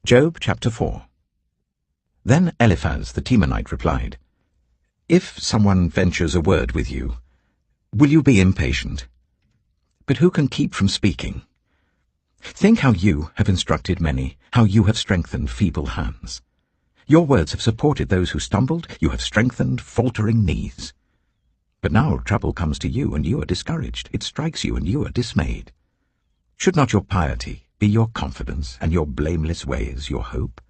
Job chapter 4. Then Eliphaz the Temanite replied, If someone ventures a word with you, will you be impatient? But who can keep from speaking? Think how you have instructed many, how you have strengthened feeble hands. Your words have supported those who stumbled, you have strengthened faltering knees. But now trouble comes to you, and you are discouraged. It strikes you, and you are dismayed. Should not your piety be your confidence, and your blameless ways your hope?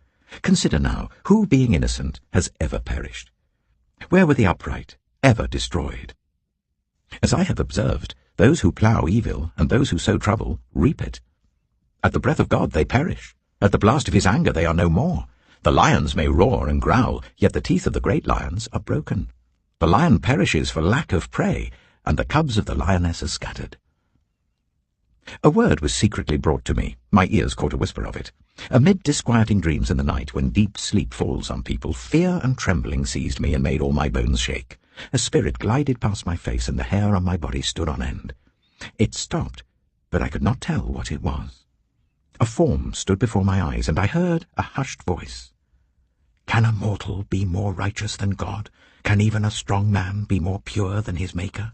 Consider now, who being innocent has ever perished? Where were the upright ever destroyed? As I have observed, those who plough evil and those who sow trouble reap it. At the breath of God they perish. At the blast of his anger they are no more. The lions may roar and growl, yet the teeth of the great lions are broken. The lion perishes for lack of prey, and the cubs of the lioness are scattered. A word was secretly brought to me. My ears caught a whisper of it. Amid disquieting dreams in the night, when deep sleep falls on people, fear and trembling seized me and made all my bones shake. A spirit glided past my face, and the hair on my body stood on end. It stopped, but I could not tell what it was. A form stood before my eyes, and I heard a hushed voice. Can a mortal be more righteous than God? Can even a strong man be more pure than his Maker?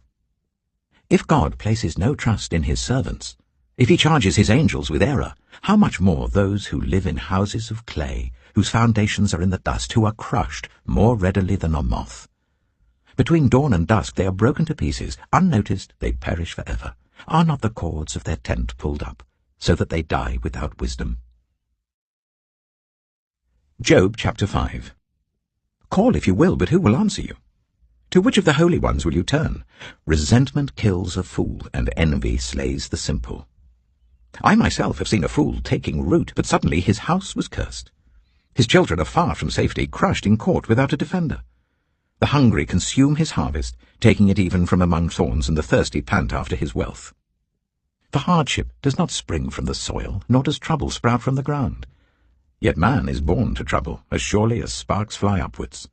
If God places no trust in his servants, if he charges his angels with error, how much more those who live in houses of clay, whose foundations are in the dust, who are crushed more readily than a moth? Between dawn and dusk they are broken to pieces. Unnoticed they perish forever. Are not the cords of their tent pulled up, so that they die without wisdom? Job chapter 5. Call if you will, but who will answer you? To which of the holy ones will you turn? Resentment kills a fool, and envy slays the simple. I myself have seen a fool taking root, but suddenly his house was cursed. His children are far from safety, crushed in court without a defender. The hungry consume his harvest, taking it even from among thorns, and the thirsty pant after his wealth. For hardship does not spring from the soil, nor does trouble sprout from the ground. Yet man is born to trouble, as surely as sparks fly upwards.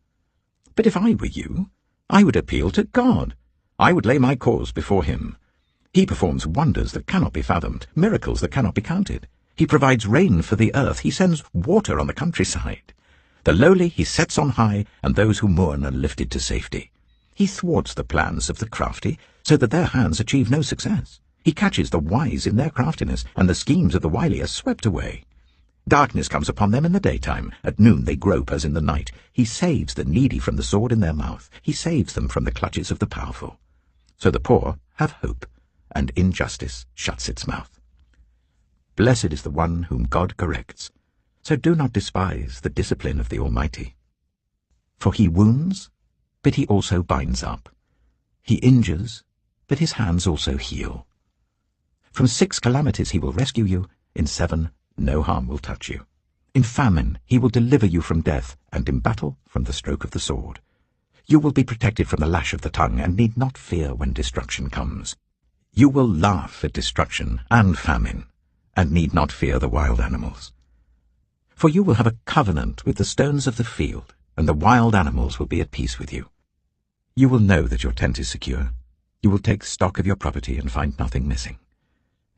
But if I were you, I would appeal to God. I would lay my cause before him. He performs wonders that cannot be fathomed, miracles that cannot be counted. He provides rain for the earth. He sends water on the countryside. The lowly he sets on high, and those who mourn are lifted to safety. He thwarts the plans of the crafty, so that their hands achieve no success. He catches the wise in their craftiness, and the schemes of the wily are swept away. Darkness comes upon them in the daytime. At noon they grope as in the night. He saves the needy from the sword in their mouth. He saves them from the clutches of the powerful. So the poor have hope, and injustice shuts its mouth. Blessed is the one whom God corrects. So do not despise the discipline of the Almighty. For he wounds, but he also binds up. He injures, but his hands also heal. From 6 calamities he will rescue you. In 7 no harm will touch you. In famine he will deliver you from death, and in battle from the stroke of the sword. You will be protected from the lash of the tongue, and need not fear when destruction comes. You will laugh at destruction and famine, and need not fear the wild animals. For you will have a covenant with the stones of the field, and the wild animals will be at peace with you. You will know that your tent is secure. You will take stock of your property and find nothing missing.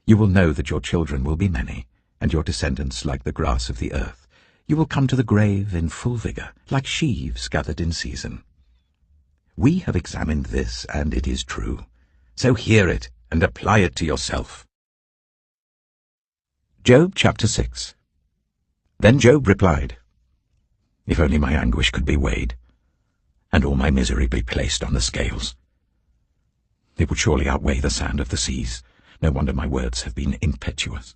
You will know that your children will be many, and your descendants like the grass of the earth. You will come to the grave in full vigor, like sheaves gathered in season. We have examined this, and it is true. So hear it, and apply it to yourself. Job chapter 6. Then Job replied, If only my anguish could be weighed, and all my misery be placed on the scales. It would surely outweigh the sand of the seas. No wonder my words have been impetuous.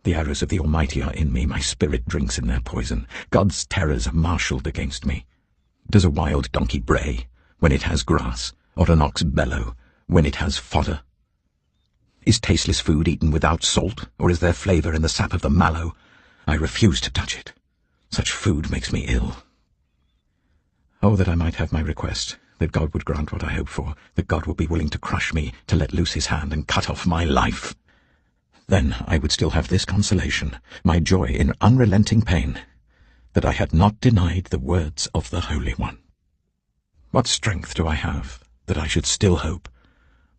The arrows of the Almighty are in me, my spirit drinks in their poison. God's terrors are marshalled against me. Does a wild donkey bray when it has grass, or an ox bellow when it has fodder? Is tasteless food eaten without salt, or is there flavour in the sap of the mallow? I refuse to touch it. Such food makes me ill. Oh, that I might have my request, that God would grant what I hope for, that God would be willing to crush me, to let loose his hand and cut off my life. Then I would still have this consolation, my joy in unrelenting pain, that I had not denied the words of the Holy One. What strength do I have, that I should still hope?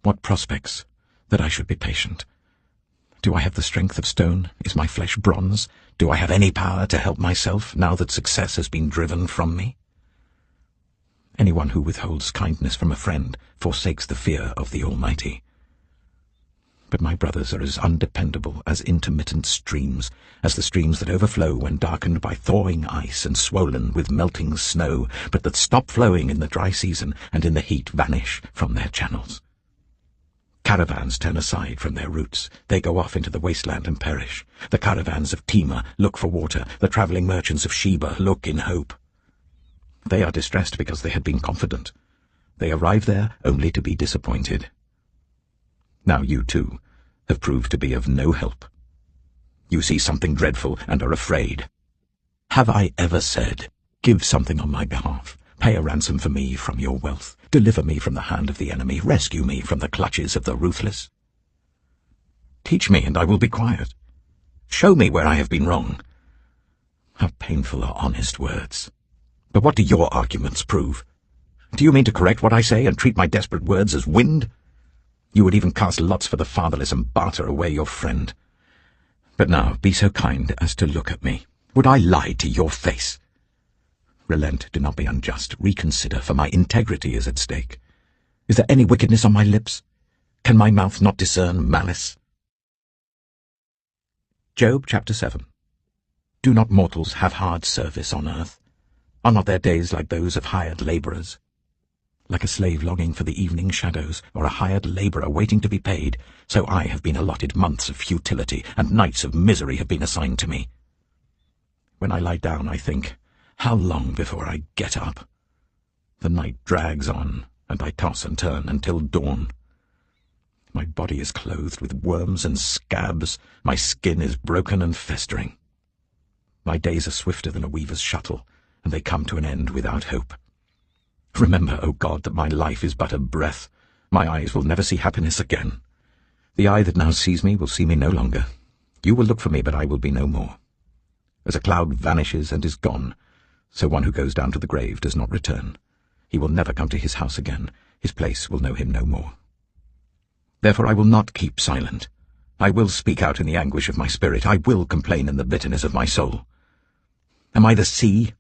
What prospects, that I should be patient? Do I have the strength of stone? Is my flesh bronze? Do I have any power to help myself now that success has been driven from me? Anyone who withholds kindness from a friend forsakes the fear of the Almighty. But my brothers are as undependable as intermittent streams, as the streams that overflow when darkened by thawing ice and swollen with melting snow, but that stop flowing in the dry season and in the heat vanish from their channels. Caravans turn aside from their routes. They go off into the wasteland and perish. The caravans of Tema look for water. The travelling merchants of Sheba look in hope. They are distressed because they had been confident. They arrive there only to be disappointed. Now you, too, have proved to be of no help. You see something dreadful and are afraid. Have I ever said, "Give something on my behalf, pay a ransom for me from your wealth, deliver me from the hand of the enemy, rescue me from the clutches of the ruthless"? Teach me, and I will be quiet. Show me where I have been wrong. How painful are honest words. But what do your arguments prove? Do you mean to correct what I say and treat my desperate words as wind? You would even cast lots for the fatherless and barter away your friend. But now, be so kind as to look at me. Would I lie to your face? Relent, do not be unjust. Reconsider, for my integrity is at stake. Is there any wickedness on my lips? Can my mouth not discern malice? Job chapter 7. Do not mortals have hard service on earth? Are not their days like those of hired labourers? Like a slave longing for the evening shadows, or a hired labourer waiting to be paid, so I have been allotted months of futility, and nights of misery have been assigned to me. When I lie down, I think, how long before I get up? The night drags on, and I toss and turn until dawn. My body is clothed with worms and scabs, my skin is broken and festering. My days are swifter than a weaver's shuttle, and they come to an end without hope. Remember, O God, that my life is but a breath. My eyes will never see happiness again. The eye that now sees me will see me no longer. You will look for me, but I will be no more. As a cloud vanishes and is gone, so one who goes down to the grave does not return. He will never come to his house again. His place will know him no more. Therefore I will not keep silent. I will speak out in the anguish of my spirit. I will complain in the bitterness of my soul. Am I the sea,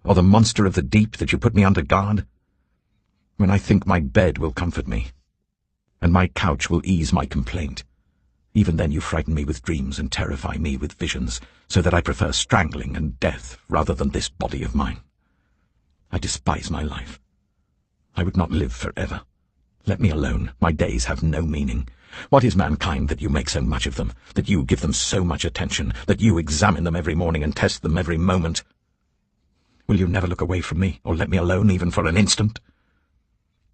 or the monster of the deep, that you put me under guard? When I think my bed will comfort me, and my couch will ease my complaint, even then you frighten me with dreams and terrify me with visions, so that I prefer strangling and death rather than this body of mine. I despise my life. I would not live forever. Let me alone. My days have no meaning. What is mankind that you make so much of them, that you give them so much attention, that you examine them every morning and test them every moment? Will you never look away from me, or let me alone even for an instant?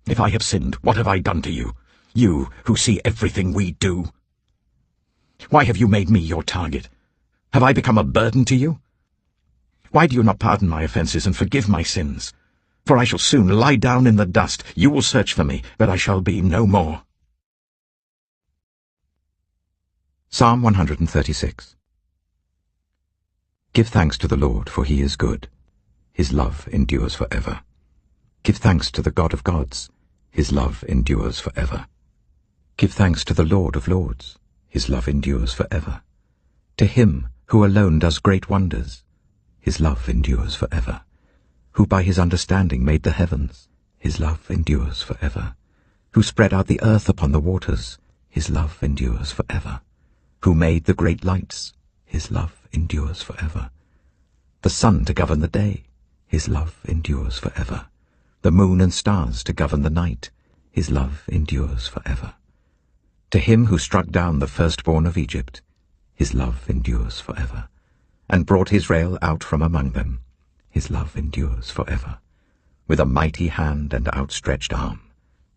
If I have sinned, what have I done to you? You, who see everything we do. Why have you made me your target? Have I become a burden to you? Why do you not pardon my offences and forgive my sins? For I shall soon lie down in the dust. You will search for me, but I shall be no more. Psalm 136. Give thanks to the Lord, for he is good. His love endures forever. Give thanks to the God of gods. His love endures forever. Give thanks to the Lord of lords. His love endures forever. To him who alone does great wonders. His love endures forever. Who by his understanding made the heavens. His love endures forever. Who spread out the earth upon the waters. His love endures forever. Who made the great lights. His love endures forever. The sun to govern the day. His love endures forever. The moon and stars to govern the night. His love endures forever. To him who struck down the firstborn of Egypt. His love endures forever. And brought Israel out from among them. His love endures forever. With a mighty hand and outstretched arm.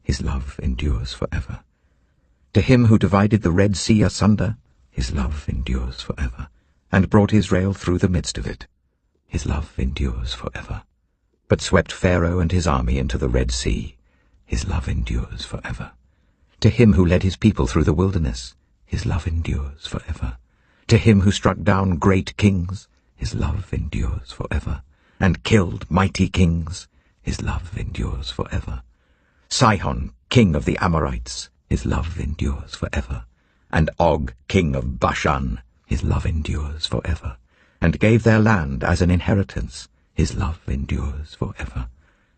His love endures forever. To him who divided the Red Sea asunder. His love endures forever. And brought Israel through the midst of it. His love endures forever. But swept Pharaoh and his army into the Red Sea. His love endures forever. To him who led his people through the wilderness. His love endures forever. To him who struck down great kings. His love endures forever. And killed mighty kings. His love endures forever. Sihon, king of the Amorites. His love endures forever. and Og, king of Bashan. His love endures forever. And gave their land as an inheritance. His love endures forever.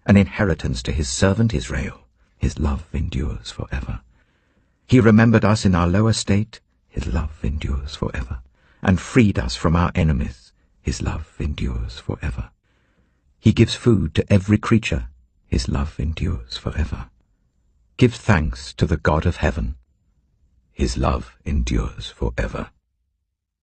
An inheritance to his servant Israel. His love endures forever. He remembered us in our low estate. His love endures forever. And freed us from our enemies. His love endures forever. He gives food to every creature. His love endures forever. Give thanks to the God of heaven. His love endures forever.